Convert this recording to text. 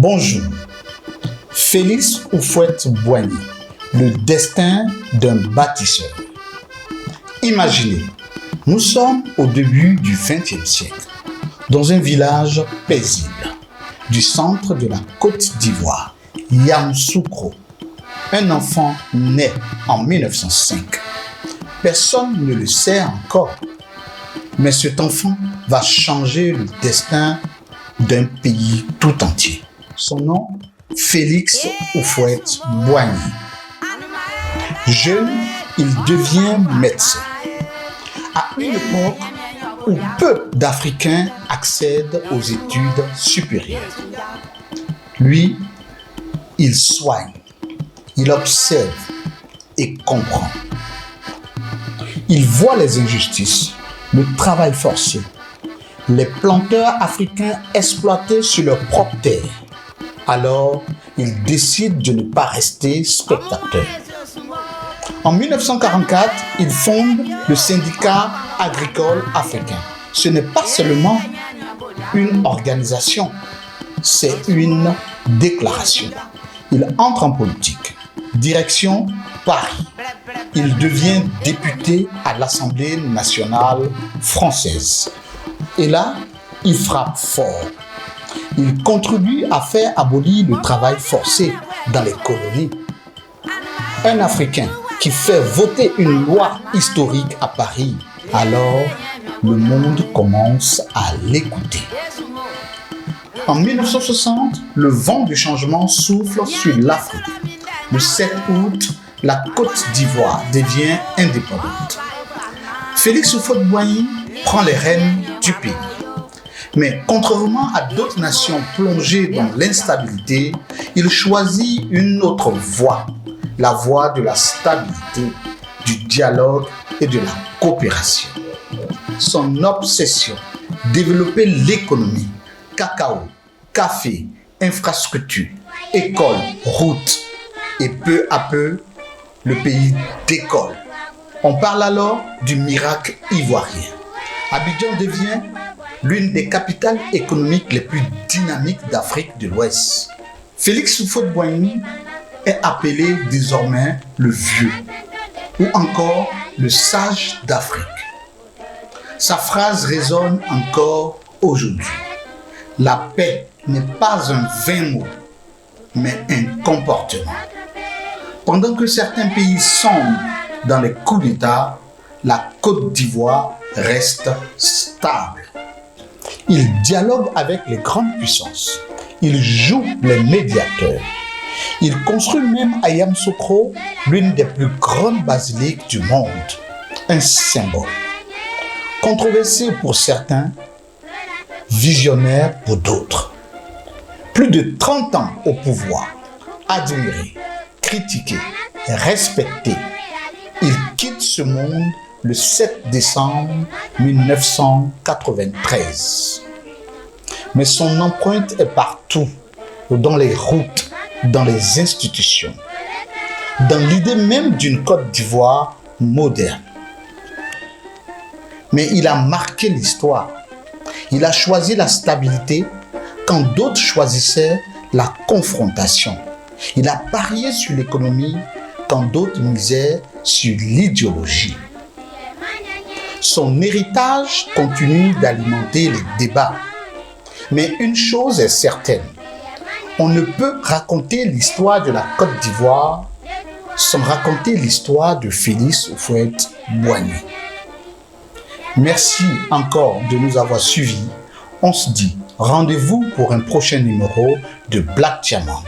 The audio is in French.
Bonjour, Félix Houphouët-Boigny, le destin d'un bâtisseur. Imaginez, nous sommes au début du XXe siècle, dans un village paisible du centre de la Côte d'Ivoire, Yamoussoukro. Un enfant naît en 1905. Personne ne le sait encore, mais cet enfant va changer le destin d'un pays tout entier. Son nom, Félix Houphouët-Boigny. Jeune, il devient médecin. À une époque où peu d'Africains accèdent aux études supérieures. Lui, il soigne, il observe et comprend. Il voit les injustices, le travail forcé, les planteurs africains exploités sur leur propre terre. Alors, il décide de ne pas rester spectateur. En 1944, il fonde le syndicat agricole africain. Ce n'est pas seulement une organisation, c'est une déclaration. Il entre en politique. Direction Paris. Il devient député à l'Assemblée nationale française. Et là, il frappe fort. Il contribue à faire abolir le travail forcé dans les colonies. Un Africain qui fait voter une loi historique à Paris, alors le monde commence à l'écouter. En 1960, le vent du changement souffle sur l'Afrique. Le 7 août, la Côte d'Ivoire devient indépendante. Félix Houphouët-Boigny prend les rênes du pays. Mais contrairement à d'autres nations plongées dans l'instabilité, il choisit une autre voie, la voie de la stabilité, du dialogue et de la coopération. Son obsession, développer l'économie, cacao, café, infrastructures, écoles, routes, et peu à peu, le pays décolle. On parle alors du miracle ivoirien. Abidjan devient l'une des capitales économiques les plus dynamiques d'Afrique de l'Ouest. Félix Houphouët-Boigny est appelé désormais le Vieux ou encore le Sage d'Afrique. Sa phrase résonne encore aujourd'hui. La paix n'est pas un vain mot, mais un comportement. Pendant que certains pays sombrent dans les coups d'État, la Côte d'Ivoire reste stable. Il dialogue avec les grandes puissances. Il joue les médiateurs. Il construit même à Yamoussoukro l'une des plus grandes basiliques du monde. Un symbole. Controversé pour certains, visionnaire pour d'autres. Plus de 30 ans au pouvoir, admiré, critiqué, respecté, il quitte ce monde le 7 décembre 1993. Mais son empreinte est partout, dans les routes, dans les institutions, dans l'idée même d'une Côte d'Ivoire moderne. Mais il a marqué l'histoire. Il a choisi la stabilité quand d'autres choisissaient la confrontation. Il a parié sur l'économie quand d'autres misaient sur l'idéologie. Son héritage continue d'alimenter les débats. Mais une chose est certaine, on ne peut raconter l'histoire de la Côte d'Ivoire sans raconter l'histoire de Félix Houphouët-Boigny. Merci encore de nous avoir suivis. On se dit rendez-vous pour un prochain numéro de Black Diamond.